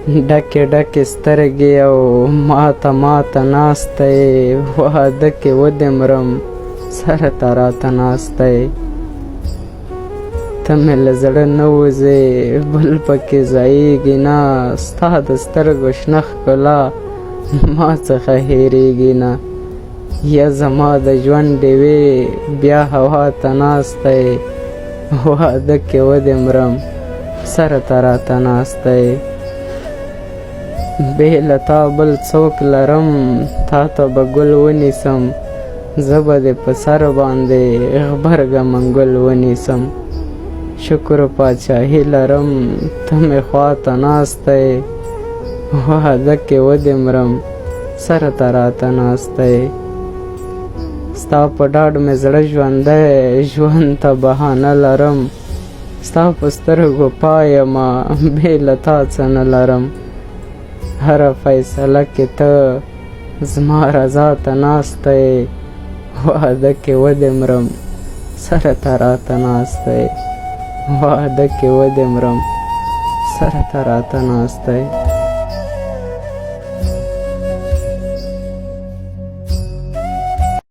ډکې ډکې سترګې او ماته ناسته یې واده کې ودې مرم سره ته راته ناسته یې ته مې له زړه نه وځې بل پکې ځایېږي نه ستا د سترګو شنه ښکلا ما څخه هېرېږي نه یا زما د ژوند ډېوې بیا هوا ته ناسته یې واده کې ودې مرم سره ته راته ناسته یې بې له تا بل څوک لرم تا ته به ګل ونیسم زه به دې په سر باندې غبرګه منګل ونیسم شکر پاچاهي لرم ته مې خواته ناسته یې واده کې ودې مرم سره ته راته ناسته یې ستا په ډاډ مې زړه ژوندی ژوند ته بهانه لرم ستا په سترګو پایمه بې له تا څه نه لرم هره فیصله کې ته زما رضا ته ناسته یې واده کې ودې مرم سره ته راته ناسته یې واده کې ودې مرم سره ته راته ناسته یې